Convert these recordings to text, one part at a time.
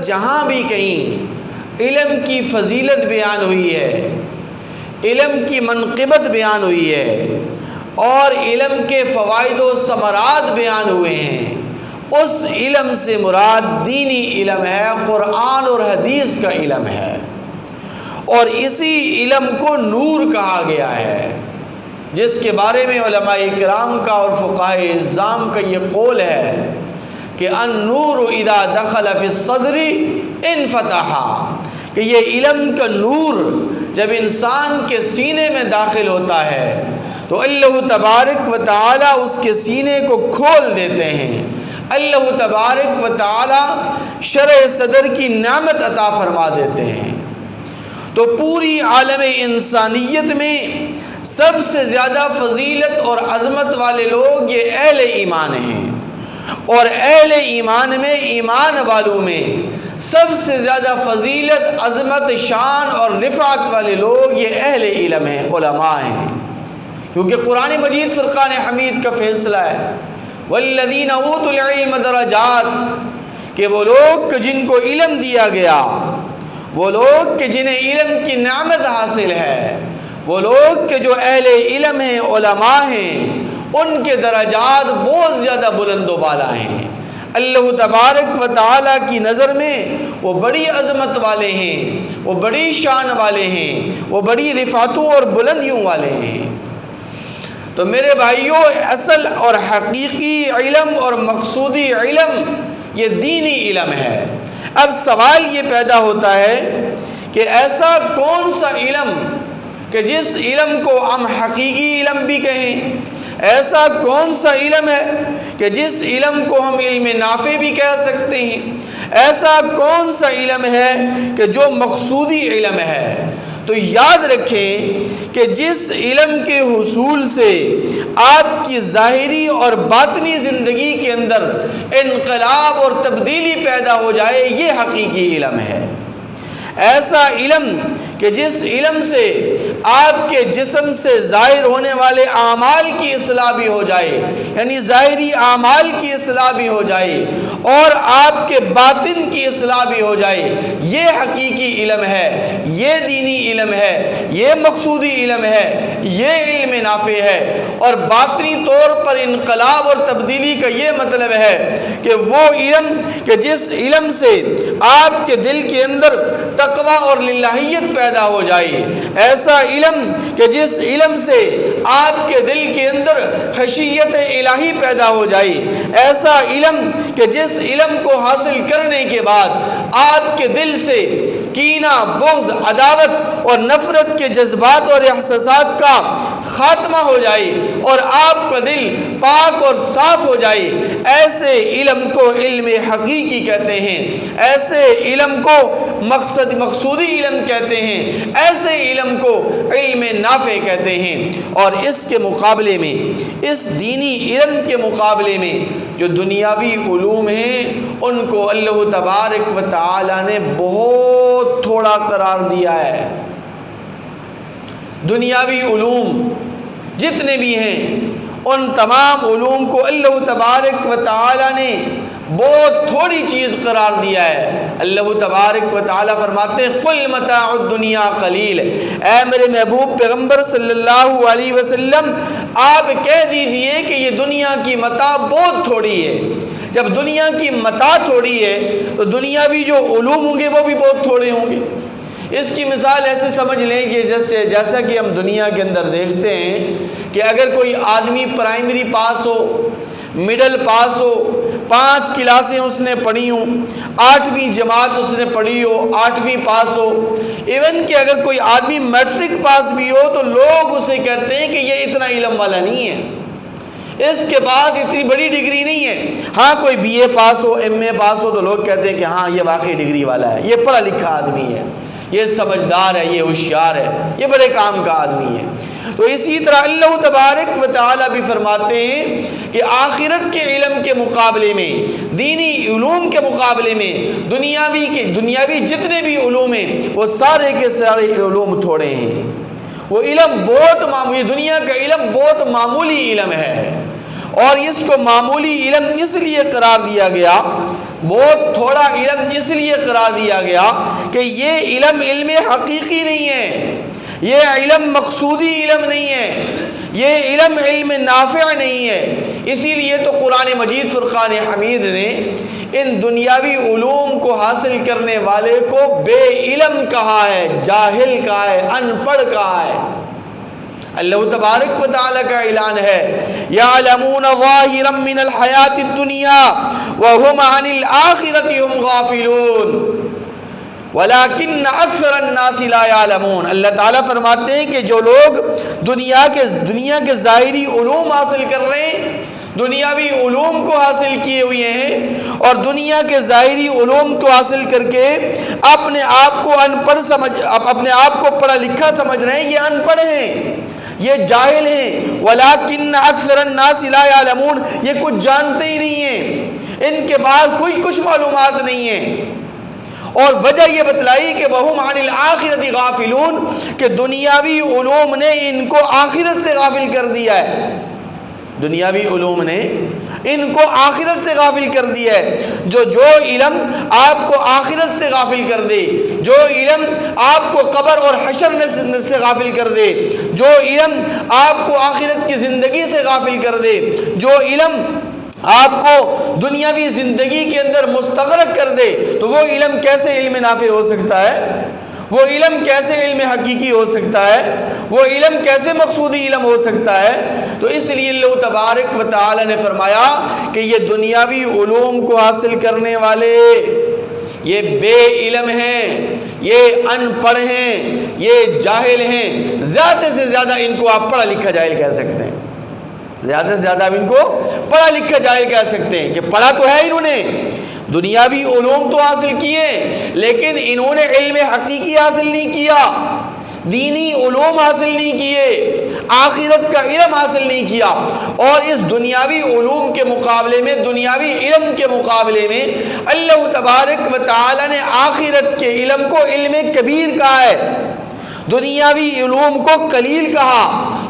جہاں بھی کہیں علم کی فضیلت بیان ہوئی ہے، علم کی منقبت بیان ہوئی ہے اور علم کے فوائد و ثمرات بیان ہوئے ہیں، اس علم سے مراد دینی علم ہے، قرآن اور حدیث کا علم ہے، اور اسی علم کو نور کہا گیا ہے، جس کے بارے میں علماء کرام کا اور فقہاء اعظام کا یہ قول ہے کہ النور اذا دخل فی الصدر انفتح، کہ یہ علم کا نور جب انسان کے سینے میں داخل ہوتا ہے تو اللہ تبارک و تعالی اس کے سینے کو کھول دیتے ہیں، اللہ تبارک و تعالی شرح صدر کی نعمت عطا فرما دیتے ہیں۔ تو پوری عالم انسانیت میں سب سے زیادہ فضیلت اور عظمت والے لوگ یہ اہل ایمان ہیں، اور اہل ایمان میں، ایمان والوں میں سب سے زیادہ فضیلت، عظمت، شان اور رفعت والے لوگ یہ اہل علم ہیں، علماء ہیں، کیونکہ قرآن مجید فرقان حمید کا فیصلہ ہے والذین اوتوا العلم درجات، کہ وہ لوگ جن کو علم دیا گیا، وہ لوگ کہ جنہیں علم کی نعمت حاصل ہے، وہ لوگ کہ جو اہل علم ہیں، علماء ہیں، ان کے درجات بہت زیادہ بلند و بالا ہیں، اللہ تبارک و تعالیٰ کی نظر میں وہ بڑی عظمت والے ہیں، وہ بڑی شان والے ہیں، وہ بڑی رفعتوں اور بلندیوں والے ہیں۔ تو میرے بھائیوں، اصل اور حقیقی علم اور مقصودی علم یہ دینی علم ہے۔ اب سوال یہ پیدا ہوتا ہے کہ ایسا کون سا علم کہ جس علم کو ہم حقیقی علم بھی کہیں، ایسا کون سا علم ہے کہ جس علم کو ہم علم نافع بھی کہہ سکتے ہیں، ایسا کون سا علم ہے کہ جو مقصودی علم ہے؟ تو یاد رکھیں کہ جس علم کے حصول سے آپ کی ظاہری اور باطنی زندگی کے اندر انقلاب اور تبدیلی پیدا ہو جائے، یہ حقیقی علم ہے۔ ایسا علم کہ جس علم سے آپ کے جسم سے ظاہر ہونے والے اعمال کی اصلاح بھی ہو جائے، یعنی ظاہری اعمال کی اصلاح بھی ہو جائے اور آپ کے باطن کی اصلاح بھی ہو جائے، یہ حقیقی علم ہے، یہ دینی علم ہے، یہ مقصودی علم ہے، یہ علم نافع ہے۔ اور باطنی طور پر انقلاب اور تبدیلی کا یہ مطلب ہے کہ وہ علم کہ جس علم سے آپ کے دل کے اندر تقوی اور للہیت پیدا ہو جائے، ایسا علم کہ جس علم سے آپ کے دل کے اندر خشیت الہی پیدا ہو جائے، ایسا علم کہ جس علم کو حاصل کرنے کے بعد آپ کے دل سے کینہ، بغض، عداوت اور نفرت کے جذبات اور احساسات کا خاتمہ ہو جائے اور آپ کا دل پاک اور صاف ہو جائے، ایسے علم کو علم حقیقی کہتے ہیں، ایسے علم کو مقصودی علم کہتے ہیں، ایسے علم کو علم نافع کہتے ہیں۔ اور اس کے مقابلے میں، اس دینی علم کے مقابلے میں جو دنیاوی علوم ہیں ان کو اللہ تبارک و تعالی نے بہت تھوڑا قرار دیا ہے۔ دنیاوی علوم جتنے بھی ہیں ان تمام علوم کو اللہ تبارک و تعالی نے بہت تھوڑی چیز قرار دیا ہے۔ اللہ تبارک و تعالی فرماتے ہیں قل متاع الدنیا قلیل، اے میرے محبوب پیغمبر صلی اللہ علیہ وسلم آپ کہہ دیجئے کہ یہ دنیا کی متاع بہت تھوڑی ہے۔ جب دنیا کی متاع تھوڑی ہے تو دنیاوی جو علوم ہوں گے وہ بھی بہت تھوڑے ہوں گے۔ اس کی مثال ایسے سمجھ لیں کہ جیسا کہ ہم دنیا کے اندر دیکھتے ہیں کہ اگر کوئی آدمی پرائمری پاس ہو، مڈل پاس ہو، 5 کلاسیں اس نے پڑھی ہوں، 8ویں جماعت اس نے پڑھی ہو، 8ویں پاس ہو، ایون کہ اگر کوئی آدمی میٹرک پاس بھی ہو تو لوگ اسے کہتے ہیں کہ یہ اتنا علم والا نہیں ہے، اس کے پاس اتنی بڑی ڈگری نہیں ہے۔ ہاں کوئی be a pass who, M اے پاس ہو تو لوگ کہتے ہیں کہ ہاں یہ واقعی ڈگری والا ہے، یہ پڑھا لکھا آدمی ہے، یہ سمجھدار ہے، یہ ہوشیار ہے، یہ بڑے کام کا آدمی ہے۔ تو اسی طرح اللہ تبارک و تعالی بھی فرماتے ہیں کہ آخرت کے علم کے مقابلے میں، دینی علوم کے مقابلے میں دنیاوی جتنے بھی علوم ہیں وہ سارے کے سارے علوم تھوڑے ہیں۔ وہ علم بہت معمولی، دنیا کا علم بہت معمولی علم ہے، اور اس کو معمولی علم اس لیے قرار دیا گیا، بہت تھوڑا علم اس لیے قرار دیا گیا کہ یہ علم علم حقیقی نہیں ہے، یہ علم مقصودی علم نہیں ہے، یہ علم علم نافع نہیں ہے۔ اسی لیے تو قرآن مجید فرقان حمید نے ان دنیاوی علوم کو حاصل کرنے والے کو بے علم کہا ہے، جاہل کہا ہے، ان پڑھ کہا ہے۔ اللہ تبارک و تعالیٰ کا اعلان ہے یعلمون ظاہرا من الحیات الدنیا وهم عن الآخرۃ هم غافلون ولیکن اکثر الناس لا یعلمون۔ اللہ تعالیٰ فرماتے ہیں کہ جو لوگ دنیا کے ظاہری علوم حاصل کر رہے ہیں، دنیاوی علوم کو حاصل کیے ہوئے ہیں اور دنیا کے ظاہری علوم کو حاصل کر کے اپنے آپ کو ان پڑھ اپنے آپ کو پڑھا لکھا سمجھ رہے ہیں، یہ ان پڑھ ہیں، یہ جاہل ہیں۔ ولیکن اکثر الناس لا یعلمون، یہ کچھ جانتے ہی نہیں ہیں، ان کے پاس کچھ معلومات نہیں ہیں۔ اور وجہ یہ بتلائی کہ وَهُمْ عَنِ الْآخِرَةِ غَافِلُونَ، کہ دنیاوی علوم نے ان کو آخرت سے غافل کر دیا ہے، دنیاوی علوم نے ان کو آخرت سے غافل کر دیا ہے۔ جو علم آپ کو آخرت سے غافل کر دے، جو علم آپ کو قبر اور حشر سے غافل کر دے، جو علم آپ کو آخرت کی زندگی سے غافل کر دے، جو علم آپ کو دنیاوی زندگی کے اندر مستغرق کر دے، تو وہ علم کیسے علم نافع ہو سکتا ہے؟ وہ علم کیسے علم حقیقی ہو سکتا ہے؟ وہ علم کیسے مقصودی علم ہو سکتا ہے؟ تو اس لیے اللہ تبارک و تعالی نے فرمایا کہ یہ دنیاوی علوم کو حاصل کرنے والے یہ بے علم ہیں، یہ ان پڑھ ہیں، یہ جاہل ہیں۔ زیادہ سے زیادہ ان کو آپ پڑھا لکھا جاہل کہہ سکتے ہیں، زیادہ سے زیادہ آپ ان کو پڑھا لکھا جاہل کہہ سکتے ہیں کہ پڑھا تو ہے انہوں نے، دنیاوی علوم تو حاصل کیے، لیکن انہوں نے علم حقیقی حاصل نہیں کیا، دینی علوم حاصل نہیں کیے، آخرت کا علم حاصل نہیں کیا۔ اور اس دنیاوی علوم کے مقابلے میں، دنیاوی علم کے مقابلے میں اللہ تبارک و تعالی نے آخرت کے علم کو علم کبیر کہا ہے، دنیاوی علوم کو قلیل کہا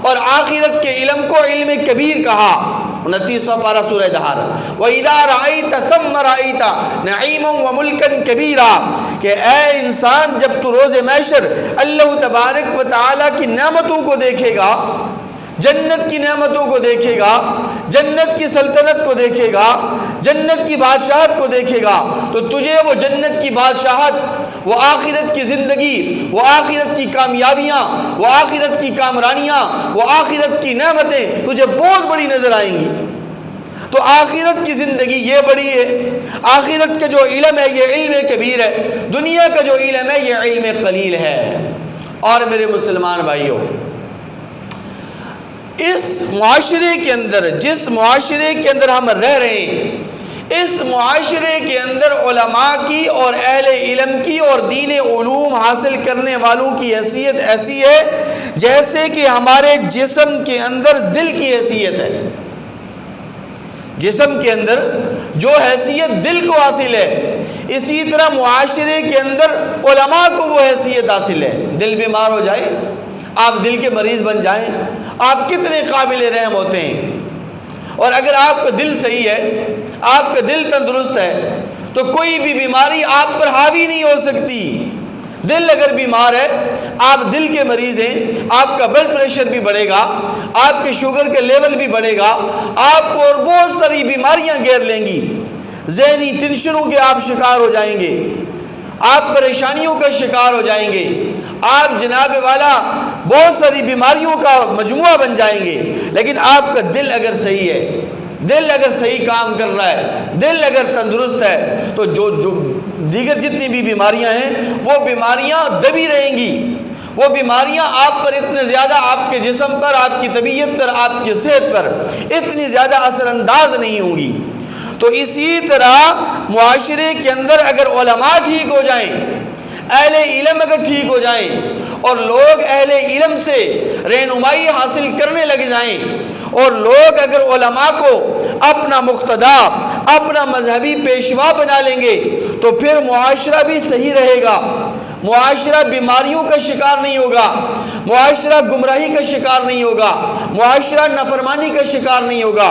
اور آخرت کے علم کو علم کبیر کہا۔ 29واں پارہ سورہ دہر، وَإِذَا رَأَيْتَ ثَمَّ رَأَيْتَ نَعِيمًا وَمُلْكًا كَبِيرًا، کہ اے انسان جب تو روز محشر اللہ تبارک و تعالیٰ کی نعمتوں کو دیکھے گا، جنت کی نعمتوں کو دیکھے گا، جنت کی سلطنت کو دیکھے گا، جنت کی بادشاہت کو دیکھے گا، تو تجھے وہ جنت کی بادشاہت، وہ آخرت کی زندگی، وہ آخرت کی کامیابیاں، وہ آخرت کی کامرانیاں، وہ آخرت کی نعمتیں تجھے بہت بڑی نظر آئیں گی۔ تو آخرت کی زندگی یہ بڑی ہے، آخرت کا جو علم ہے یہ علم کبیر ہے، دنیا کا جو علم ہے یہ علم قلیل ہے۔ اور میرے مسلمان بھائیوں، اس معاشرے کے اندر، جس معاشرے کے اندر ہم رہ رہے ہیں، اس معاشرے کے اندر علماء کی اور اہل علم کی اور دین علوم حاصل کرنے والوں کی حیثیت ایسی ہے جیسے کہ ہمارے جسم کے اندر دل کی حیثیت ہے۔ جسم کے اندر جو حیثیت دل کو حاصل ہے، اسی طرح معاشرے کے اندر علماء کو وہ حیثیت حاصل ہے۔ دل بیمار ہو جائے، آپ دل کے مریض بن جائیں، آپ کتنے قابل رحم ہوتے ہیں۔ اور اگر آپ کا دل صحیح ہے، آپ کا دل تندرست ہے، تو کوئی بھی بیماری آپ پر حاوی نہیں ہو سکتی۔ دل اگر بیمار ہے، آپ دل کے مریض ہیں، آپ کا بلڈ پریشر بھی بڑھے گا، آپ کے شوگر کے لیول بھی بڑھے گا، آپ کو اور بہت ساری بیماریاں گھیر لیں گی، ذہنی ٹینشنوں کے آپ شکار ہو جائیں گے، آپ پریشانیوں کا شکار ہو جائیں گے، آپ جناب والا بہت ساری بیماریوں کا مجموعہ بن جائیں گے۔ لیکن آپ کا دل اگر صحیح ہے، دل اگر صحیح کام کر رہا ہے، دل اگر تندرست ہے، تو جو دیگر جتنی بھی بیماریاں ہیں وہ بیماریاں دبی رہیں گی، وہ بیماریاں آپ پر اتنے زیادہ، آپ کے جسم پر، آپ کی طبیعت پر، آپ کی صحت پر اتنی زیادہ اثر انداز نہیں ہوں گی۔ تو اسی طرح معاشرے کے اندر اگر علماء ٹھیک ہو جائیں، اہل علم اگر ٹھیک ہو جائیں اور لوگ اہل علم سے رہنمائی حاصل کرنے لگ جائیں، اور لوگ اگر علماء کو اپنا مقتدا، اپنا مذہبی پیشوا بنا لیں گے، تو پھر معاشرہ بھی صحیح رہے گا، معاشرہ بیماریوں کا شکار نہیں ہوگا، معاشرہ گمراہی کا شکار نہیں ہوگا، معاشرہ نافرمانی کا شکار نہیں ہوگا،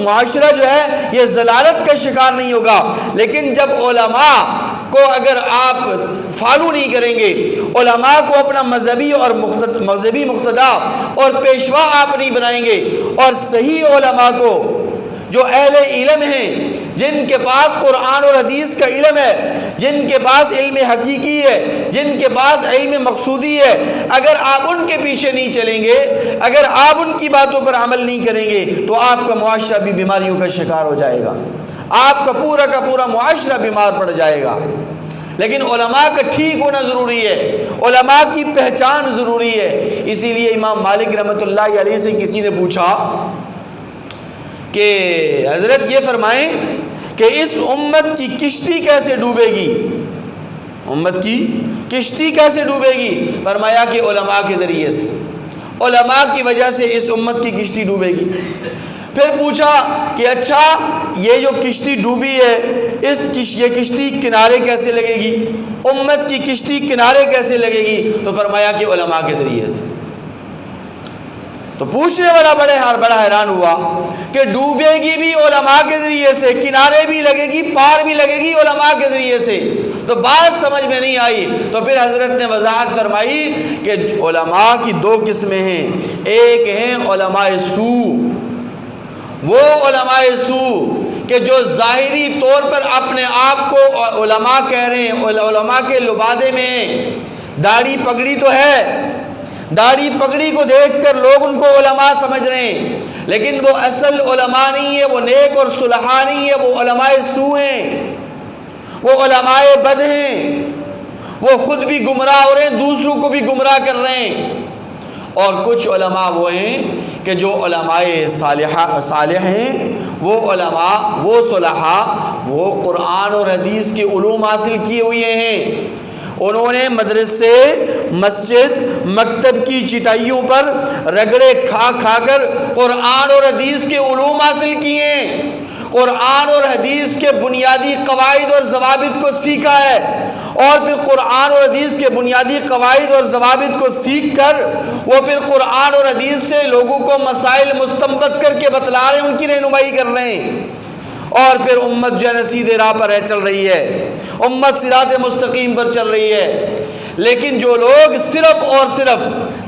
معاشرہ جو ہے یہ ضلالت کا شکار نہیں ہوگا۔ لیکن جب علماء کو اگر آپ فالو نہیں کریں گے، علماء کو اپنا مذہبی مقتدا اور پیشوا آپ نہیں بنائیں گے، اور صحیح علماء کو جو اہل علم ہیں، جن کے پاس قرآن اور حدیث کا علم ہے، جن کے پاس علم حقیقی ہے، جن کے پاس علم مقصودی ہے، اگر آپ ان کے پیچھے نہیں چلیں گے، اگر آپ ان کی باتوں پر عمل نہیں کریں گے، تو آپ کا معاشرہ بھی بیماریوں کا شکار ہو جائے گا، آپ کا پورا معاشرہ بیمار پڑ جائے گا۔ لیکن علماء کا ٹھیک ہونا ضروری ہے، علماء کی پہچان ضروری ہے۔ اسی لیے امام مالک رحمۃ اللہ علیہ سے کسی نے پوچھا کہ حضرت یہ فرمائیں کہ اس امت کی کشتی کیسے ڈوبے گی، امت کی کشتی کیسے ڈوبے گی؟ فرمایا کہ علماء کے ذریعے سے، علماء کی وجہ سے اس امت کی کشتی ڈوبے گی۔ پھر پوچھا کہ اچھا یہ جو کشتی ڈوبی ہے، یہ کشتی کنارے کیسے لگے گی، امت کی کشتی کنارے کیسے لگے گی؟ تو فرمایا کہ علماء کے ذریعے سے۔ تو پوچھنے والا بڑا حیران ہوا کہ ڈوبے گی بھی علماء کے ذریعے سے، کنارے بھی لگے گی، پار بھی لگے گی علماء کے ذریعے سے۔ تو بات سمجھ میں نہیں آئی، تو پھر حضرت نے وضاحت فرمائی کہ علماء کی دو قسمیں ہیں، ایک ہیں علماء سو، وہ علماء سو کہ جو ظاہری طور پر اپنے آپ کو علماء کہہ رہے ہیں، علماء کے لبادے میں، داڑھی پگڑی تو ہے، داڑھی پگڑی کو دیکھ کر لوگ ان کو علماء سمجھ رہے ہیں، لیکن وہ اصل علماء نہیں ہے، وہ نیک اور صلحاء نہیں ہے، وہ علماء سو ہیں، وہ علماء بد ہیں، وہ خود بھی گمراہ ہو رہے ہیں، دوسروں کو بھی گمراہ کر رہے ہیں۔ اور کچھ علماء وہ ہیں کہ جو علماء صالح ہیں، وہ علماء، وہ صلحاء، وہ قرآن اور حدیث کے علوم حاصل کیے ہوئے ہیں، انہوں نے مدرسے، مسجد، مکتب کی چٹائیوں پر رگڑے کھا کر قرآن اور حدیث کے علوم حاصل کیے ہیں، قرآن اور حدیث کے بنیادی قواعد اور ضوابط کو سیکھا ہے، اور پھر قرآن اور حدیث کے بنیادی قواعد اور ضوابط کو سیکھ کر وہ پھر قرآن اور حدیث سے لوگوں کو مسائل مستنبط کر کے بتلا رہے ہیں، ان کی رہنمائی کر رہے ہیں، اور پھر امت جو ہے سیدھے راہ پر چل رہی ہے، امت صراط مستقیم پر چل رہی ہے۔ لیکن جو لوگ صرف اور صرف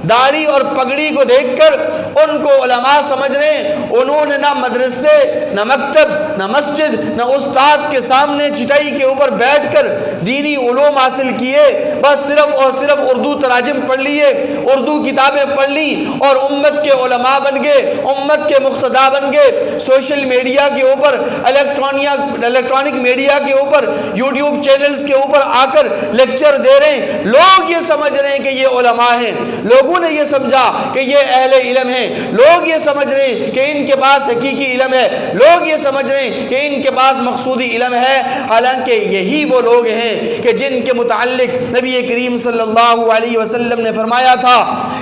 داڑھی اور پگڑی کو دیکھ کر ان کو علماء سمجھ رہے ہیں، انہوں نے نہ مدرسے، نہ مکتب، نہ مسجد، نہ استاد کے سامنے چٹائی کے اوپر بیٹھ کر دینی علوم حاصل کیے، بس صرف اور صرف اردو تراجم پڑھ لیے، اردو کتابیں پڑھ لی اور امت کے علماء بن گئے، امت کے مقتدا بن گئے، سوشل میڈیا کے اوپر، الیکٹرانک میڈیا کے اوپر، یوٹیوب چینلز کے اوپر آ کر لیکچر دے رہے ہیں۔ لوگ یہ سمجھ رہے ہیں کہ یہ علماء ہیں، لوگوں نے یہ سمجھا کہ یہ اہل علم ہیں، لوگ یہ سمجھ رہے ہیں کہ ان کے پاس حقیقی علم ہے، لوگ یہ سمجھ رہے ہیں کہ ان کے پاس مقصودی علم ہے، حالانکہ یہی وہ لوگ ہیں کہ جن کے متعلق نبی کریم صلی اللہ علیہ وسلم نے فرمایا تھا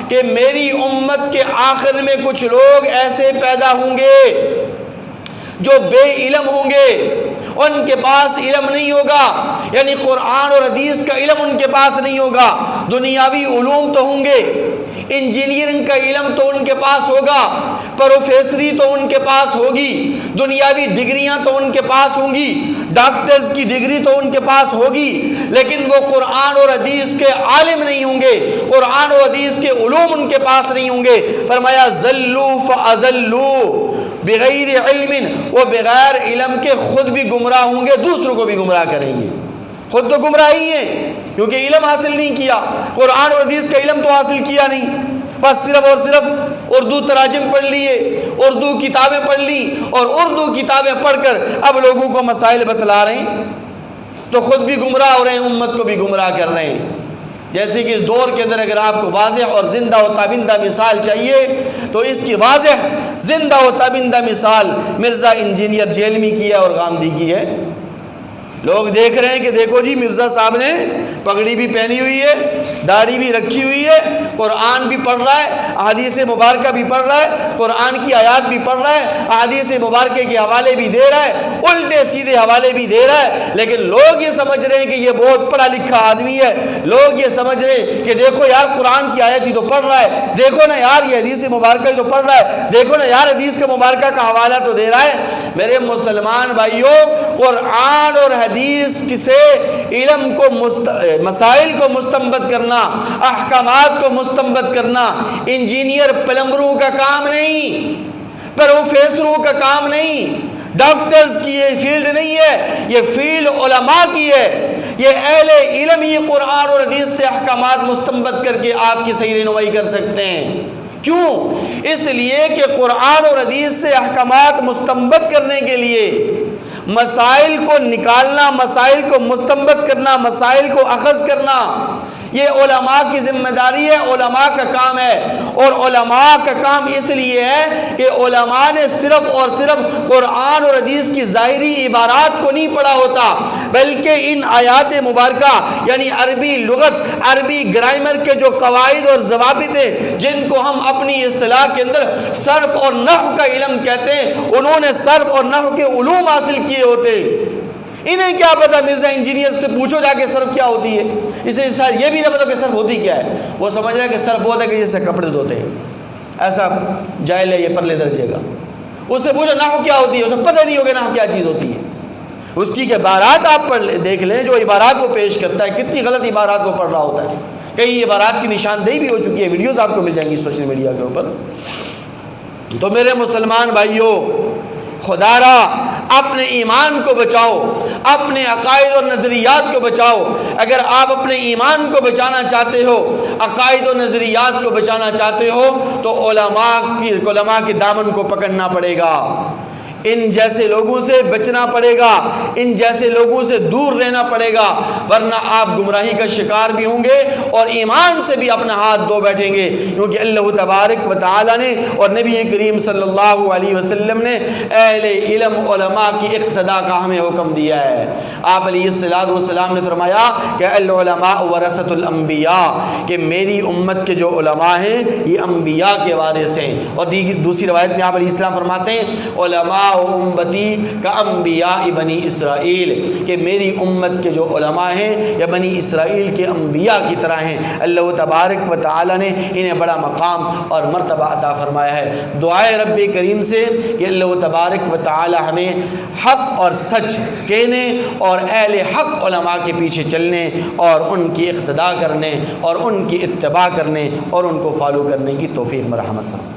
کہ میری امت کے آخر میں کچھ لوگ ایسے پیدا ہوں گے جو بے علم ہوں گے، ان کے پاس علم نہیں ہوگا، یعنی قرآن اور حدیث کا علم ان کے پاس نہیں ہوگا، دنیاوی علوم تو ہوں گے، انجینئرنگ کا علم تو ان کے پاس ہوگا، پروفیسری تو ان کے پاس ہوگی، دنیاوی ڈگریاں تو ان کے پاس ہوں گی، ڈاکٹرز کی ڈگری تو ان کے پاس ہوگی، لیکن وہ قرآن اور حدیث کے عالم نہیں ہوں گے، قرآن اور حدیث کے علوم ان کے پاس نہیں ہوں گے۔ فرمایا ذلوا فاضلوا بغیر علم، وہ بغیر علم کے خود بھی گمراہ ہوں گے، دوسروں کو بھی گمراہ کریں گے، خود تو گمراہی ہیں کیونکہ علم حاصل نہیں کیا، قرآن اور حدیث کا علم تو حاصل کیا نہیں، بس صرف اور صرف اردو تراجم پڑھ لیے، اردو کتابیں پڑھ لی، اور اردو کتابیں پڑھ کر اب لوگوں کو مسائل بتلا رہے ہیں، تو خود بھی گمراہ ہو رہے ہیں، امت کو بھی گمراہ کر رہے ہیں۔ جیسے کہ اس دور کے اندر اگر آپ کو واضح اور زندہ و تابندہ مثال چاہیے تو اس کی واضح زندہ و تابندہ مثال مرزا انجینئر جیلمی کی ہے اور غامدی کی ہے۔ لوگ دیکھ رہے ہیں کہ دیکھو جی مرزا صاحب نے پگڑی بھی پہنی ہوئی ہے، داڑھی بھی رکھی ہوئی ہے، قرآن بھی پڑھ رہا ہے، احادیث مبارکہ بھی پڑھ رہا ہے، قرآن کی آیات بھی پڑھ رہا ہے، احادیث مبارکہ کے حوالے بھی دے رہا ہے، الٹے سیدھے حوالے بھی دے رہا ہے، لیکن لوگ یہ سمجھ رہے ہیں کہ یہ بہت پڑھا لکھا آدمی ہے، لوگ یہ سمجھ رہے ہیں کہ دیکھو یار قرآن کی آیت ہی تو پڑھ رہا ہے، دیکھو نا یار یہ حدیث مبارکہ ہی تو پڑھ رہا ہے، دیکھو نا یار حدیث کا مبارکہ کا حوالہ تو دے رہا ہے۔ میرے مسلمان بھائیوں، قرآن اور حدیث سے علم کو مسائل کو مستنبط کرنا، احکامات کو مستنبط کرنا انجینئر پلمبروں کا کام نہیں، پروفیسروں کا کام نہیں، ڈاکٹرز کی یہ فیلڈ نہیں ہے، یہ فیلڈ علماء کی ہے۔ یہ اہل علم ہی قرآن اور حدیث سے احکامات مستنبط کر کے آپ کی صحیح رہنمائی کر سکتے ہیں۔ کیوں؟ اس لیے کہ قرآن اور حدیث سے احکامات مستنبط کرنے کے لیے مسائل کو نکالنا، مسائل کو مستنبط کرنا، مسائل کو اخذ کرنا، یہ علماء کی ذمہ داری ہے، علماء کا کام ہے۔ اور علماء کا کام اس لیے ہے کہ علماء نے صرف اور صرف قرآن اور حدیث کی ظاہری عبارات کو نہیں پڑھا ہوتا، بلکہ ان آیات مبارکہ یعنی عربی لغت، عربی گرامر کے جو قواعد اور ضوابط ہیں، جن کو ہم اپنی اصطلاح کے اندر صرف اور نحو کا علم کہتے ہیں، انہوں نے صرف اور نحو کے علوم حاصل کیے ہوتے۔ انہیں کیا پتا؟ مرزا انجینئر سے پوچھو جا کے صرف کیا ہوتی ہے، اسے شاید یہ بھی نہ پتا کہ صرف ہوتی کیا ہے۔ وہ سمجھ رہا ہے کہ صرف ہوتا ہے کہ جیسے کپڑے دھوتے ہیں، ایسا جاہل ہے یہ پرلے درجے کا۔ اس سے پوچھو نحو کیا ہوتی ہے، اسے پتہ نہیں ہوگا نحو کیا چیز ہوتی ہے۔ اس کی عبارات آپ پڑھ دیکھ لیں، جو عبارات وہ پیش کرتا ہے کتنی غلط عبارات وہ پڑھ رہا ہوتا ہے۔ کئی عبارات کی نشاندہی بھی ہو چکی ہے، ویڈیوز آپ کو مل جائیں گی سوشل میڈیا کے اوپر۔ تو میرے مسلمان بھائیوں، خدا را اپنے ایمان کو بچاؤ، اپنے عقائد اور نظریات کو بچاؤ۔ اگر آپ اپنے ایمان کو بچانا چاہتے ہو، عقائد و نظریات کو بچانا چاہتے ہو، تو علماء کے دامن کو پکڑنا پڑے گا، ان جیسے لوگوں سے بچنا پڑے گا، ان جیسے لوگوں سے دور رہنا پڑے گا، ورنہ آپ گمراہی کا شکار بھی ہوں گے اور ایمان سے بھی اپنا ہاتھ دھو بیٹھیں گے۔ کیونکہ اللہ تبارک و تعالی نے اور نبی کریم صلی اللہ علیہ وسلم نے اہل علم علماء کی اقتداء کا ہمیں حکم دیا ہے۔ آپ علیہ الصلوۃ والسلام نے فرمایا کہ العلماء ورثۃ الانبیاء، کہ میری امت کے جو علماء ہیں یہ انبیاء کے وارث ہیں۔ اور دوسری روایت میں آپ علیہ السلام فرماتے ہیں علماء امتی کا انبیاء بنی اسرائیل، کہ میری امت کے جو علماء ہیں یا بنی اسرائیل کے انبیاء کی طرح ہیں۔ اللہ تبارک و تعالی نے انہیں بڑا مقام اور مرتبہ عطا فرمایا ہے۔ دعائے رب کریم سے کہ اللہ تبارک و تعالی ہمیں حق اور سچ کہنے اور اہل حق علماء کے پیچھے چلنے اور ان کی اقتداء کرنے اور ان کی اتباع کرنے اور ان کو فالو کرنے کی توفیق مرحمت فرمائے۔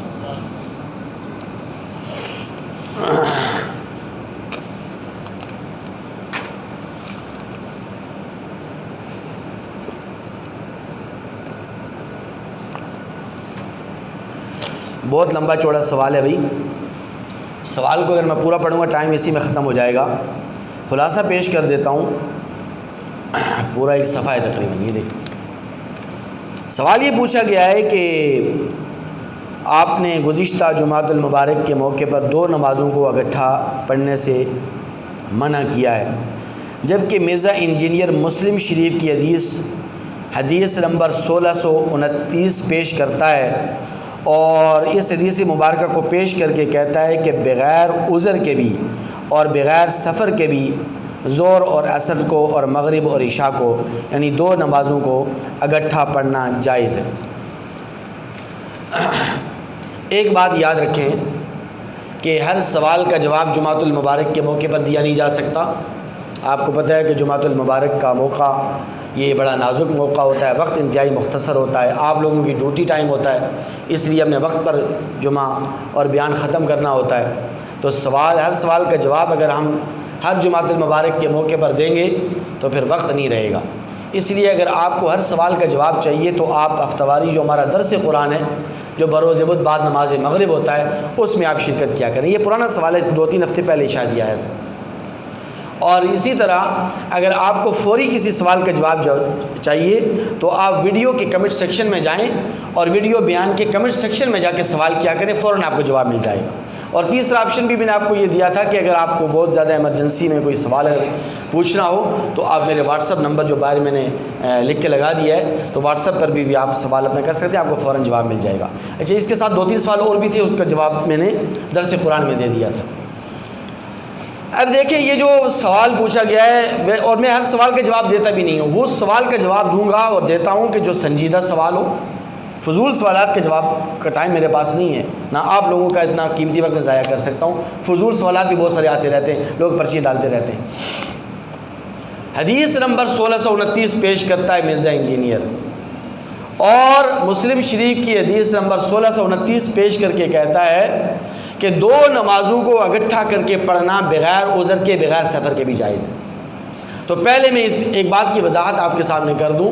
بہت لمبا چوڑا سوال ہے بھائی، سوال کو اگر میں پورا پڑھوں گا ٹائم اسی میں ختم ہو جائے گا۔ خلاصہ پیش کر دیتا ہوں، پورا ایک صفحہ ہے تقریباً۔ یہ دیکھ، سوال یہ پوچھا گیا ہے کہ آپ نے گزشتہ جمعۃ المبارک کے موقع پر 2 نمازوں کو اکٹھا پڑھنے سے منع کیا ہے، جبکہ مرزا انجینئر مسلم شریف کی حدیث نمبر 1629 پیش کرتا ہے، اور اس حدیث مبارکہ کو پیش کر کے کہتا ہے کہ بغیر عذر کے بھی اور بغیر سفر کے بھی ظہر اور عصر کو اور مغرب اور عشاء کو یعنی 2 نمازوں کو اکٹھا پڑھنا جائز ہے۔ ایک بات یاد رکھیں کہ ہر سوال کا جواب جمعۃ المبارک کے موقع پر دیا نہیں جا سکتا۔ آپ کو پتہ ہے کہ جمعۃ المبارک کا موقع یہ بڑا نازک موقع ہوتا ہے، وقت انتہائی مختصر ہوتا ہے، آپ لوگوں کی ڈیوٹی ٹائم ہوتا ہے، اس لیے اپنے وقت پر جمعہ اور بیان ختم کرنا ہوتا ہے۔ تو ہر سوال کا جواب اگر ہم ہر جمعۃ المبارک کے موقع پر دیں گے تو پھر وقت نہیں رہے گا۔ اس لیے اگر آپ کو ہر سوال کا جواب چاہیے تو آپ ہفتہ واری جو ہمارا درس قرآن ہے جو بروز بدھ بعد نماز مغرب ہوتا ہے اس میں آپ شرکت کیا کریں۔ یہ پرانا سوال ہے، 2-3 ہفتے پہلے شاید آیا تھا۔ اور اسی طرح اگر آپ کو فوری کسی سوال کا جواب چاہیے تو آپ ویڈیو کے کمنٹ سیکشن میں جائیں اور ویڈیو بیان کے کمنٹ سیکشن میں جا کے سوال کیا کریں، فوراً آپ کو جواب مل جائے گا۔ اور تیسرا آپشن بھی میں نے آپ کو یہ دیا تھا کہ اگر آپ کو بہت زیادہ ایمرجنسی میں کوئی سوال پوچھنا ہو تو آپ میرے واٹس ایپ نمبر جو باہر میں نے لکھ کے لگا دیا ہے تو واٹس ایپ پر بھی آپ سوال اپنا کر سکتے ہیں، آپ کو فوراً جواب مل جائے گا۔ اچھا، اس کے ساتھ 2-3 سوال اور بھی تھے، اس کا جواب میں نے درس قرآن میں دے دیا تھا۔ اب دیکھیں یہ جو سوال پوچھا گیا ہے، اور میں ہر سوال کا جواب دیتا بھی نہیں ہوں، وہ سوال کا جواب دوں گا اور دیتا ہوں کہ جو سنجیدہ سوال ہو۔ فضول سوالات کے جواب کا ٹائم میرے پاس نہیں ہے، نہ آپ لوگوں کا اتنا قیمتی وقت میں ضائع کر سکتا ہوں۔ فضول سوالات بھی بہت سارے آتے رہتے ہیں، لوگ پرچی ڈالتے رہتے ہیں۔ حدیث نمبر 1629 پیش کرتا ہے مرزا انجینئر، اور مسلم شریف کی حدیث نمبر 1629 پیش کر کے کہتا ہے کہ 2 نمازوں کو اکٹھا کر کے پڑھنا بغیر عذر کے، بغیر سفر کے بھی جائز ہے۔ تو پہلے میں اس ایک بات کی وضاحت آپ کے سامنے کر دوں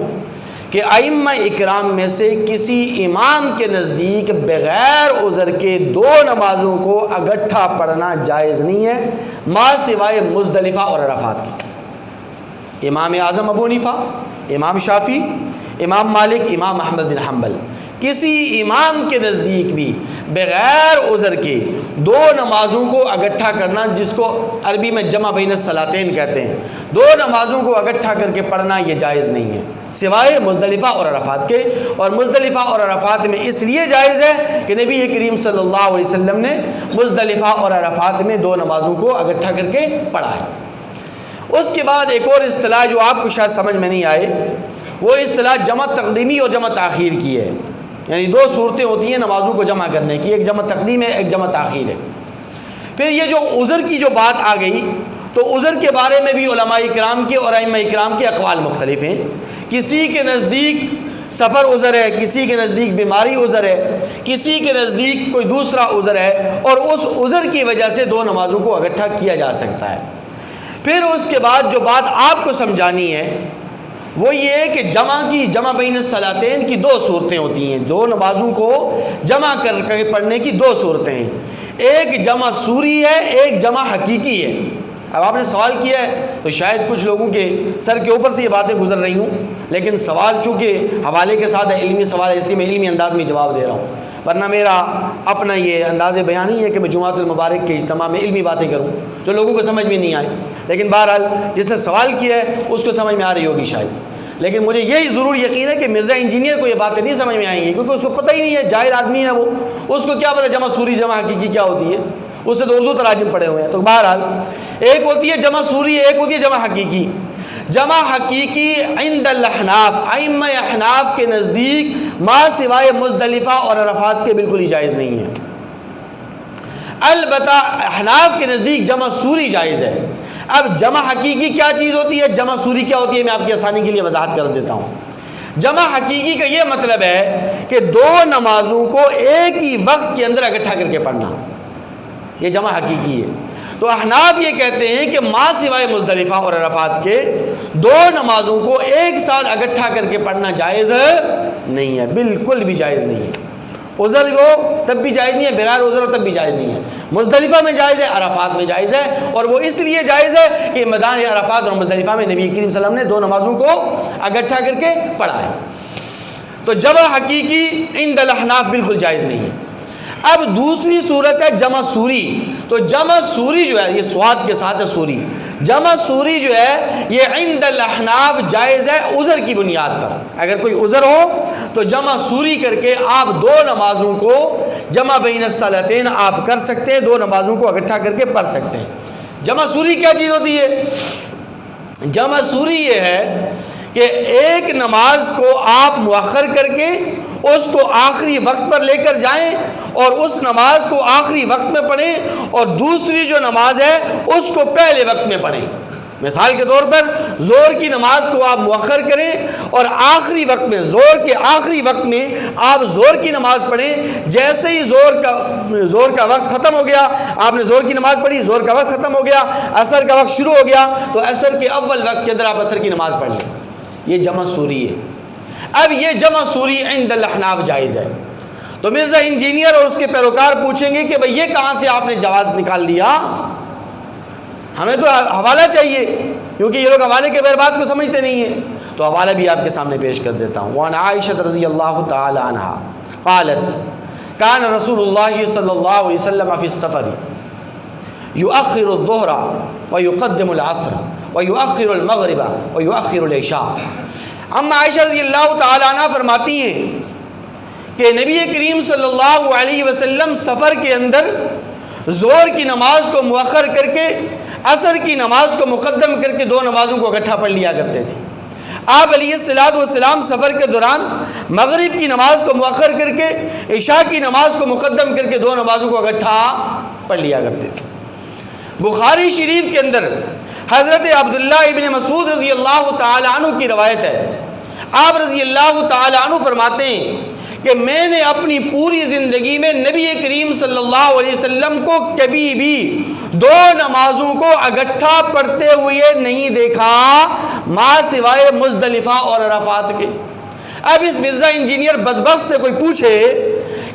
کہ ائمہ اکرام میں سے کسی امام کے نزدیک بغیر عذر کے 2 نمازوں کو اکٹھا پڑھنا جائز نہیں ہے، ما سوائے مزدلفہ اور عرفات کے۔ امام اعظم ابو حنیفہ، امام شافعی، امام مالک، امام احمد بن حنبل، کسی امام کے نزدیک بھی بغیر عذر کے 2 نمازوں کو اکٹھا کرنا، جس کو عربی میں جمع بین الصلاتین کہتے ہیں، 2 نمازوں کو اکٹھا کر کے پڑھنا یہ جائز نہیں ہے، سوائے مزدلفہ اور عرفات کے۔ اور مزدلفہ اور عرفات میں اس لیے جائز ہے کہ نبی کریم صلی اللہ علیہ وسلم نے مزدلفہ اور عرفات میں 2 نمازوں کو اکٹھا کر کے پڑھا ہے۔ اس کے بعد ایک اور اصطلاح جو آپ کو شاید سمجھ میں نہیں آئے، وہ اصطلاح جمع تقدیمی اور جمع تاخیر کی ہے، یعنی 2 صورتیں ہوتی ہیں نمازوں کو جمع کرنے کی، ایک جمع تقدیم ہے، ایک جمع تاخیر ہے۔ پھر یہ جو عذر کی جو بات آ گئی، تو عذر کے بارے میں بھی علماء اکرام کے اور ائمہ اکرام کے اقوال مختلف ہیں۔ کسی کے نزدیک سفر عذر ہے، کسی کے نزدیک بیماری عذر ہے، کسی کے نزدیک کوئی دوسرا عذر ہے، اور اس عذر کی وجہ سے 2 نمازوں کو اکٹھا کیا جا سکتا ہے۔ پھر اس کے بعد جو بات آپ کو سمجھانی ہے وہ یہ ہے کہ جمع بین الصلاتین کی 2 صورتیں ہوتی ہیں، 2 نمازوں کو جمع کر کے پڑھنے کی 2 صورتیں ہیں، ایک جمع سوری ہے، ایک جمع حقیقی ہے۔ اب آپ نے سوال کیا ہے تو شاید کچھ لوگوں کے سر کے اوپر سے یہ باتیں گزر رہی ہوں، لیکن سوال چونکہ حوالے کے ساتھ ہے، علمی سوال ہے، اس لیے میں علمی انداز میں جواب دے رہا ہوں، ورنہ میرا اپنا یہ انداز بیان ہی ہے کہ میں جمعۃ المبارک کے اجتماع میں علمی باتیں کروں جو لوگوں کو سمجھ میں نہیں آئے۔ لیکن بہرحال جس نے سوال کیا ہے اس کو سمجھ میں آ رہی ہوگی شاید، لیکن مجھے یہی ضرور یقین ہے کہ مرزا انجینئر کو یہ باتیں نہیں سمجھ میں آئیں گی، کیونکہ اس کو پتہ ہی نہیں ہے، جاہل آدمی ہے وہ، اس کو کیا پتہ جمع سوری جمع حقیقی کیا ہوتی ہے، اس سے تو اردو تراجم پڑھے ہوئے ہیں۔ تو بہرحال ایک ہوتی ہے جمع سوری، ایک ہوتی ہے جمع حقیقی۔ جمع حقیقی عند الاحناف، ائمہ احناف کے نزدیک ما سوائے مزدلفہ اور عرفات کے بالکل ہی جائز نہیں ہے، البتہ احناف کے نزدیک جمع سوری جائز ہے۔ اب جمع حقیقی کیا چیز ہوتی ہے، جمع سوری کیا ہوتی ہے، میں آپ کی آسانی کے لیے وضاحت کر دیتا ہوں۔ جمع حقیقی کا یہ مطلب ہے کہ 2 نمازوں کو ایک ہی وقت کے اندر اکٹھا کر کے پڑھنا، یہ جمع حقیقی ہے۔ تو احناف یہ کہتے ہیں کہ ما سوائے مزدلفہ اور عرفات کے 2 نمازوں کو ایک ساتھ اکٹھا کر کے پڑھنا جائز نہیں ہے، بالکل بھی جائز نہیں ہے۔ عذر ہو تب بھی جائز نہیں ہے، بغیر عذر ہو تب بھی جائز نہیں ہے۔ مزدلفہ میں جائز ہے، عرفات میں جائز ہے، اور وہ اس لیے جائز ہے کہ میدان عرفات اور مزدلفہ میں نبی کریم صلی اللہ علیہ وسلم نے 2 نمازوں کو اکٹھا کر کے پڑھا ہے۔ تو جمع حقیقی عند الاحناف بالکل جائز نہیں ہے۔ اب دوسری صورت ہے جمع سوری۔ تو جمع سوری جو ہے، یہ سواد کے ساتھ ہے سوری، جمع سوری جو ہے یہ عند الاحناف جائز ہے عذر کی بنیاد پر۔ اگر کوئی عذر ہو تو جمع سوری کر کے آپ 2 نمازوں کو جمع بین الصلاتین آپ کر سکتے ہیں، 2 نمازوں کو اکٹھا کر کے پڑھ سکتے ہیں۔ جمع سوری کیا چیز ہوتی ہے؟ جمع سوری یہ ہے کہ ایک نماز کو آپ مؤخر کر کے اس کو آخری وقت پر لے کر جائیں اور اس نماز کو آخری وقت میں پڑھیں، اور دوسری جو نماز ہے اس کو پہلے وقت میں پڑھیں۔ مثال کے طور پر زور کی نماز کو آپ مؤخر کریں اور آخری وقت میں، زور کے آخری وقت میں آپ زور کی نماز پڑھیں۔ جیسے ہی زور کا وقت ختم ہو گیا، آپ نے زور کی نماز پڑھی، زور کا وقت ختم ہو گیا، عصر کا وقت شروع ہو گیا، تو عصر کے اول وقت کے اندر آپ عصر کی نماز پڑھ لیں، یہ جمع سوری ہے۔ اب یہ جمع سوری عند الاحناف جائز ہے۔ تو مرزا انجینئر اور اس کے پیروکار پوچھیں گے کہ بھئی یہ کہاں سے آپ نے جواز نکال دیا، ہمیں تو حوالہ چاہیے، کیونکہ یہ لوگ حوالے کے بغیر بات کو سمجھتے نہیں ہیں۔ تو حوالہ بھی آپ کے سامنے پیش کر دیتا ہوں۔ وعن عائشہ رضی اللہ تعالی عنہا قالت کان رسول اللہ صلی اللہ علیہ وسلم فی السفر یؤخر الظہر ویقدم العصر ویؤخر المغرب ویؤخر العشاء۔ اما عائشہ رضی اللہ تعالیٰ عنہ فرماتی ہیں کہ نبی کریم صلی اللہ علیہ وسلم سفر کے اندر ظہر کی نماز کو مؤخر کر کے عصر کی نماز کو مقدم کر کے دو نمازوں کو اکٹھا پڑھ لیا کرتے تھے۔ آپ علیہ السلام سفر کے دوران مغرب کی نماز کو مؤخر کر کے عشاء کی نماز کو مقدم کر کے دو نمازوں کو اکٹھا پڑھ لیا کرتے تھے۔ بخاری شریف کے اندر حضرت عبداللہ ابن مسعود رضی اللہ تعالیٰ عنہ کی روایت ہے۔ آپ رضی اللہ تعالیٰ عنہ فرماتے ہیں کہ میں نے اپنی پوری زندگی میں نبی کریم صلی اللہ علیہ وسلم کو کبھی بھی دو نمازوں کو اکٹھا پڑھتے ہوئے نہیں دیکھا ما سوائے مزدلفہ اور عرفات کے۔ اب اس مرزا انجینئر بدبخت سے کوئی پوچھے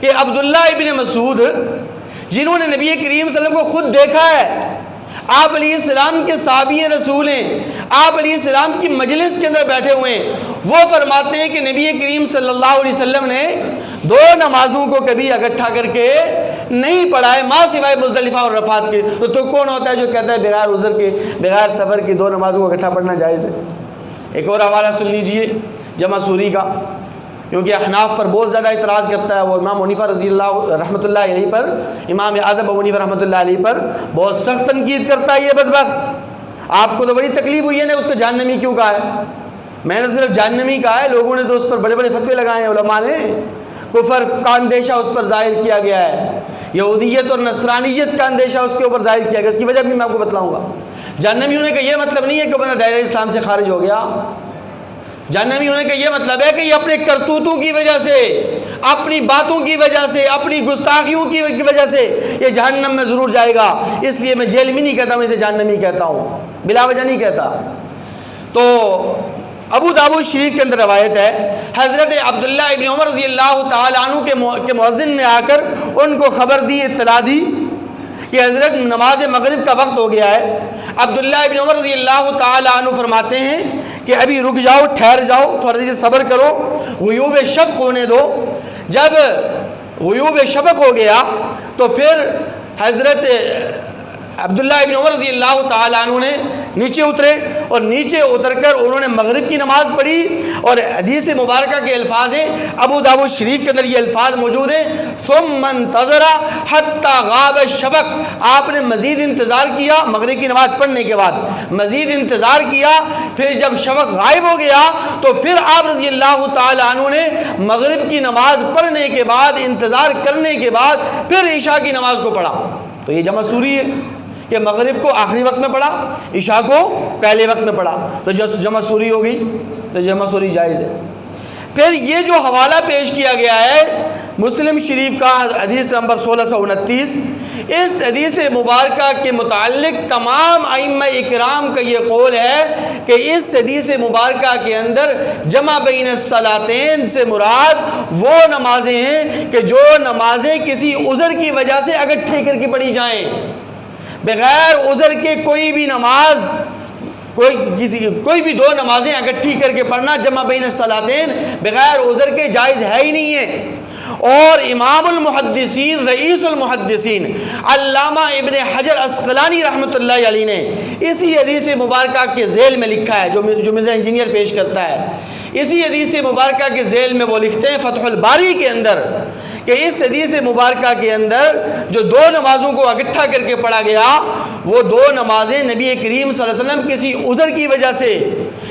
کہ عبداللہ ابن مسعود جنہوں نے نبی کریم صلی اللہ علیہ وسلم کو خود دیکھا ہے، آپ علیہ السلام کے صحابی رسول ہیں، آپ علیہ السلام کی مجلس کے اندر بیٹھے ہوئے ہیں، وہ فرماتے ہیں کہ نبی کریم صلی اللہ علیہ وسلم نے دو نمازوں کو کبھی اکٹھا کر کے نہیں پڑھا ہے ما سوائے مزدلفہ اور عرفات کے۔ تو کون ہوتا ہے جو کہتا ہے بغیر عذر کے بغیر سفر کی دو نمازوں کو اکٹھا پڑھنا جائز ہے؟ ایک اور حوالہ سن لیجئے جمع سوری کا، کیونکہ احناف پر بہت زیادہ اعتراض کرتا ہے، وہ امام حنیفہ رضی اللہ رحمۃ اللہ علیہ پر، امام اعظم ابو حنیفہ رحمۃ اللہ علیہ پر بہت سخت تنقید کرتا ہے یہ بدبخت۔ آپ کو تو بڑی تکلیف ہوئی ہے نے اس کو جہنمی کیوں کہا ہے؟ میں نے صرف جہنمی کہا ہے، لوگوں نے تو اس پر بڑے بڑے فتوے لگائے ہیں، علماء نے کفر کا اندیشہ اس پر ظاہر کیا گیا ہے، یہودیت اور نصرانیت کا اندیشہ اس کے اوپر ظاہر کیا گیا، اس کی وجہ بھی میں آپ کو بتلاؤں گا۔ جہنمی ہونے کا یہ مطلب نہیں ہے کہ بندہ دائرہ اسلام سے خارج ہو گیا، جہنمی ہونے کا یہ مطلب ہے کہ یہ اپنے کرتوتوں کی وجہ سے، اپنی باتوں کی وجہ سے، اپنی گستاخیوں کی وجہ سے یہ جہنم میں ضرور جائے گا۔ اس لیے میں جہلمی نہیں کہتا، میں اسے جہنمی کہتا ہوں، بلا وجہ نہیں کہتا۔ تو ابو داؤد شریف کے اندر روایت ہے، حضرت عبداللہ ابن عمر رضی اللہ تعالیٰ عنہ کے مؤذن نے آ کر ان کو خبر دی، اطلاع دی کہ حضرت نماز مغرب کا وقت ہو گیا ہے۔ عبداللہ ابن عمر رضی اللہ تعالیٰ عنہ فرماتے ہیں کہ ابھی رک جاؤ، ٹھہر جاؤ، تھوڑا دیر صبر کرو، غیوب شفق ہونے دو۔ جب غیوب شفق ہو گیا تو پھر حضرت عبداللہ ابن عمر رضی اللہ تعالیٰ عنہ نے نیچے اترے اور نیچے اتر کر انہوں نے مغرب کی نماز پڑھی، اور حدیث مبارکہ کے الفاظ ہیں، ابو داؤد شریف کے اندر یہ الفاظ موجود ہیں، ثم انتظر حتی غاب الشفق، آپ نے مزید انتظار کیا، مغرب کی نماز پڑھنے کے بعد مزید انتظار کیا، پھر جب شفق غائب ہو گیا تو پھر آپ رضی اللہ تعالیٰ عنہ نے مغرب کی نماز پڑھنے کے بعد، انتظار کرنے کے بعد پھر عشاء کی نماز کو پڑھا۔ تو یہ جمع سوری ہے کہ مغرب کو آخری وقت میں پڑھا، عشاء کو پہلے وقت میں پڑھا، تو جمع سوری ہو گئی، تو جمع سوری جائز ہے۔ پھر یہ جو حوالہ پیش کیا گیا ہے مسلم شریف کا حدیث نمبر 1629، اس حدیث مبارکہ کے متعلق تمام ائمہ اکرام کا یہ قول ہے کہ اس حدیث مبارکہ کے اندر جمع بین الصلاتین سے مراد وہ نمازیں ہیں کہ جو نمازیں کسی عذر کی وجہ سے اکٹھے کر کے پڑھی جائیں۔ بغیر عذر کے کوئی بھی نماز، کوئی بھی دو نمازیں اکٹھی کر کے پڑھنا جمع بین الصلاتین بغیر عذر کے جائز ہے ہی نہیں ہے۔ اور امام المحدثین، رئیس المحدثین علامہ ابن حجر عسقلانی رحمۃ اللہ علیہ نے اسی حدیث مبارکہ کے ذیل میں لکھا ہے، جو مرزا انجینئر پیش کرتا ہے، اسی حدیث مبارکہ کے ذیل میں وہ لکھتے ہیں فتح الباری کے اندر کہ اس حدیث مبارکہ کے اندر جو دو نمازوں کو اکٹھا کر کے پڑھا گیا، وہ دو نمازیں نبی کریم صلی اللہ علیہ وسلم کسی عذر کی وجہ سے،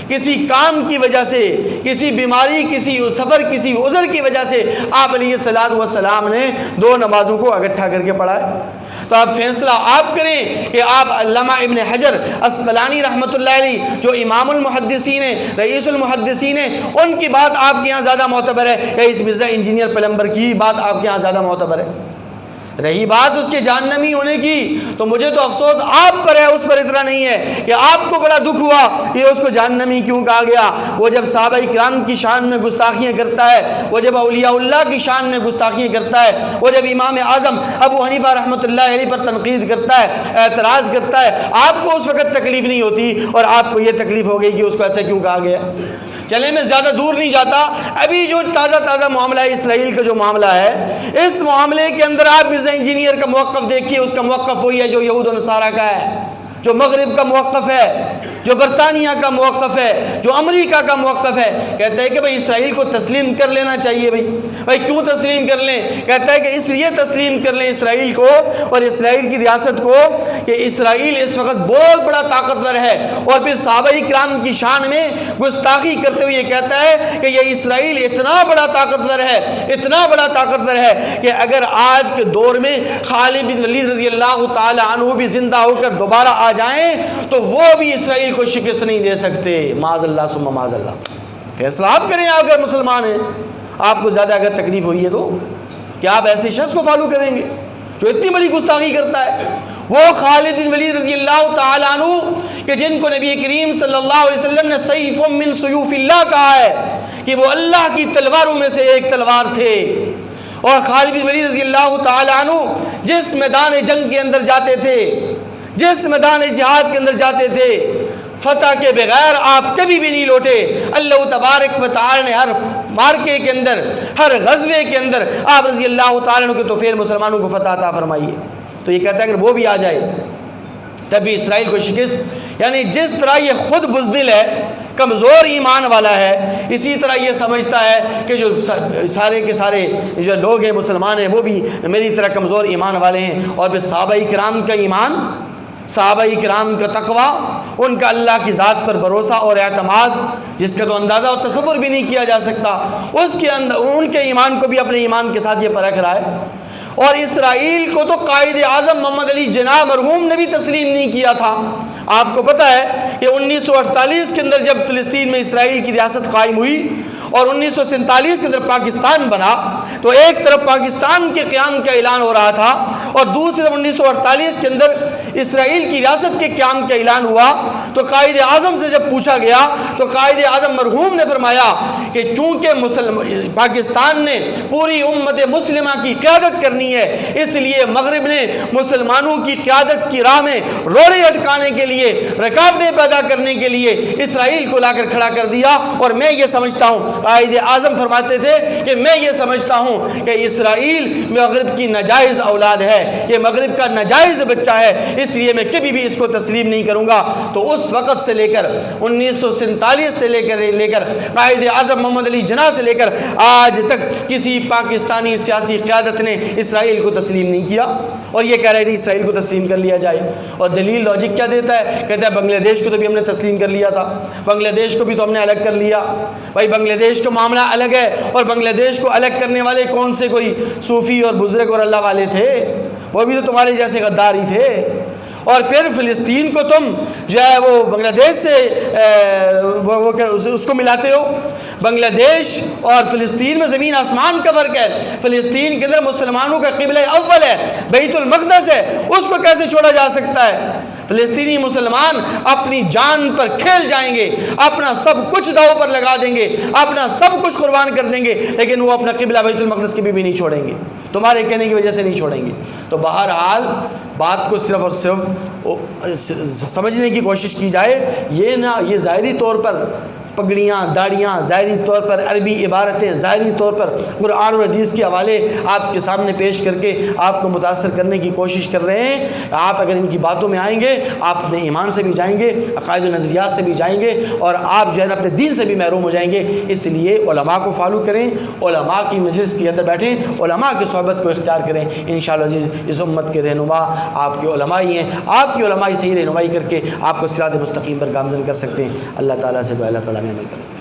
کسی کام کی وجہ سے، کسی بیماری، کسی سفر، کسی عذر کی وجہ سے آپ علیہ السلام نے دو نمازوں کو اکٹھا کر کے پڑھا ہے۔ تو آپ فیصلہ آپ کریں کہ آپ علامہ ابن حجر عسقلانی رحمۃ اللہ علیہ جو امام المحدثین ہیں، رئیس المحدثین ہیں، ان کی بات آپ کے یہاں زیادہ معتبر ہے یا اس مرزا انجینئر پلمبر کی بات آپ کے یہاں زیادہ معتبر ہے؟ رہی بات اس کے جہنمی ہونے کی، تو مجھے تو افسوس آپ پر ہے، اس پر اتنا نہیں ہے کہ آپ کو بڑا دکھ ہوا کہ اس کو جہنمی کیوں کہا گیا۔ وہ جب صحابہ کرام کی شان میں گستاخیاں کرتا ہے، وہ جب اولیاء اللہ کی شان میں گستاخیاں کرتا ہے، وہ جب امام اعظم ابو حنیفہ رحمۃ اللہ علیہ پر تنقید کرتا ہے، اعتراض کرتا ہے، آپ کو اس وقت تکلیف نہیں ہوتی اور آپ کو یہ تکلیف ہو گئی کہ اس کو ایسا کیوں کہا گیا۔ چلے میں زیادہ دور نہیں جاتا، ابھی جو تازہ معاملہ ہے اسرائیل کا جو معاملہ ہے، اس معاملے کے اندر آپ مرزا انجینئر کا موقف دیکھیے، اس کا موقف وہی ہے جو یہود و نصارہ کا ہے، جو مغرب کا موقف ہے، جو برطانیہ کا موقف ہے، جو امریکہ کا موقف ہے۔ کہتا ہے کہ بھئی اسرائیل کو تسلیم کر لینا چاہیے۔ بھئی کیوں تسلیم کر لیں؟ کہتا ہے کہ اس لیے تسلیم کر لیں اسرائیل کو اور اسرائیل کی ریاست کو کہ اسرائیل اس وقت بہت بڑا طاقتور ہے، اور پھر صحابہ کرام کی شان میں گستاخی کرتے ہوئے یہ کہتا ہے کہ یہ اسرائیل اتنا بڑا طاقتور ہے کہ اگر آج کے دور میں خالد بن ولید رضی اللہ تعالی عنہ بھی زندہ ہو کر دوبارہ آ جائیں تو وہ بھی اسرائیل کو شکست نہیں دے سکتے۔ معاذ اللہ ثم معاذ اللہ۔ فیصلہ آپ کریں، اگر مسلمان ہیں، آپ کو زیادہ اگر تکلیف ہوئی ہے تو کیا آپ ایسے شخص کو فالو کریں گے جو اتنی بڑی گستاخی کرتا ہے؟ وہ خالد بن ولید رضی اللہ تعالی عنہ کہ جن کو نبی کریم صلی اللہ علیہ وسلم نے سیف من سیوف اللہ کہا ہے کہ وہ اللہ کی تلواروں میں سے ایک تلوار تھے، اور خالد بن ولید رضی اللہ تعالی عنہ جس میدان جنگ کے اندر جاتے تھے، جس میدان جہاد کے اندر جاتے تھے، فتح کے بغیر آپ کبھی بھی نہیں لوٹے۔ اللہ تبارک و تعالی نے ہر مارکے کے اندر، ہر غزوے کے اندر آپ رضی اللہ تعالیٰ عنہ کے توفیق مسلمانوں کو فتح عطا فرمائیے۔ تو یہ کہتا ہے اگر وہ بھی آ جائے تبھی اسرائیل کو شکست، یعنی جس طرح یہ خود بزدل ہے، کمزور ایمان والا ہے، اسی طرح یہ سمجھتا ہے کہ جو سارے کے سارے جو لوگ ہیں مسلمان ہیں وہ بھی میری طرح کمزور ایمان والے ہیں، اور پھر صحابہ کرام کا ایمان، صحابہ کرام کا تقوی، ان کا اللہ کی ذات پر بھروسہ اور اعتماد جس کا تو اندازہ اور تصور بھی نہیں کیا جا سکتا، اس کے اندر ان کے ایمان کو بھی اپنے ایمان کے ساتھ یہ پرکھ رہا ہے۔ اور اسرائیل کو تو قائد اعظم محمد علی جناح مرحوم نے بھی تسلیم نہیں کیا تھا۔ آپ کو پتہ ہے کہ 1948 کے اندر جب فلسطین میں اسرائیل کی ریاست قائم ہوئی اور 1947 کے اندر پاکستان بنا، تو ایک طرف پاکستان کے قیام کا اعلان ہو رہا تھا اور دوسری طرف 1948 کے اندر اسرائیل کی ریاست کے قیام کا اعلان ہوا۔ تو قائد اعظم سے جب پوچھا گیا تو قائد اعظم مرحوم نے فرمایا کہ چونکہ پاکستان نے پوری امت مسلمہ کی قیادت کرنی ہے، اس لیے مغرب نے مسلمانوں کی قیادت کی راہ میں روڑے اٹکانے کے لیے، رکاوٹیں پیدا کرنے کے لیے اسرائیل کو لا کر کھڑا کر دیا۔ اور میں یہ سمجھتا ہوں، قائد اعظم فرماتے تھے کہ میں یہ سمجھتا ہوں کہ اسرائیل مغرب کی ناجائز اولاد ہے، یہ مغرب کا ناجائز بچہ ہے، اس لیے میں کبھی بھی اس کو تسلیم نہیں کروں گا۔ تو اس وقت سے لے کر 1947 سے لے کر قائد اعظم محمد علی جناح سے لے کر آج تک کسی پاکستانی سیاسی قیادت نے اسرائیل کو تسلیم نہیں کیا، اور یہ کہہ رہے تھے اسرائیل کو تسلیم کر لیا جائے۔ اور دلیل لاجک کیا دیتا ہے؟ کہتا ہے بنگلہ دیش کو تو بھی ہم نے تسلیم کر لیا تھا، بنگلہ دیش کو بھی تو ہم نے الگ کر لیا۔ بھائی بنگلہ دیش کا معاملہ الگ ہے، اور بنگلہ دیش کو الگ کرنے والے کون سے کوئی صوفی اور بزرگ اور اللہ والے تھے؟ وہ بھی تو تمہارے جیسے غدار ہی تھے۔ اور پھر فلسطین کو تم جو ہے وہ بنگلہ دیش سے اس کو ملاتے ہو۔ بنگلہ دیش اور فلسطین میں زمین آسمان کا فرق ہے۔ فلسطین کے اندر مسلمانوں کا قبلہ اول ہے، بیت المقدس ہے، اس کو کیسے چھوڑا جا سکتا ہے؟ فلسطینی مسلمان اپنی جان پر کھیل جائیں گے، اپنا سب کچھ داؤ پر لگا دیں گے، اپنا سب کچھ قربان کر دیں گے، لیکن وہ اپنا قبلہ بیت المقدس کی بھی نہیں چھوڑیں گے، تمہارے کہنے کی وجہ سے نہیں چھوڑیں گے۔ تو بہرحال بات کو صرف اور صرف سمجھنے کی کوشش کی جائے، یہ ظاہری طور پر پگڑیاں، داڑیاں، ظاہری طور پر عربی عبارتیں، ظاہری طور پر قرآن اور حدیث کے حوالے آپ کے سامنے پیش کر کے آپ کو متاثر کرنے کی کوشش کر رہے ہیں۔ آپ اگر ان کی باتوں میں آئیں گے، آپ اپنے ایمان سے بھی جائیں گے، عقائد و نظریات سے بھی جائیں گے، اور آپ جو ہے اپنے دین سے بھی محروم ہو جائیں گے۔ اس لیے علماء کو فالو کریں، علماء کی مجلس کے اندر بیٹھیں، علماء کی صحبت کو اختیار کریں۔ انشاءاللہ عزیز اس امت کے رہنما آپ کے علماء ہی ہیں، آپ کی علماء صحیح رہنمائی کر کے آپ کو صراط مستقیم پر گامزن کر سکتے ہیں۔ اللہ تعالیٰ سے دعا، اللہ تعالیٰ میں عمل کریں۔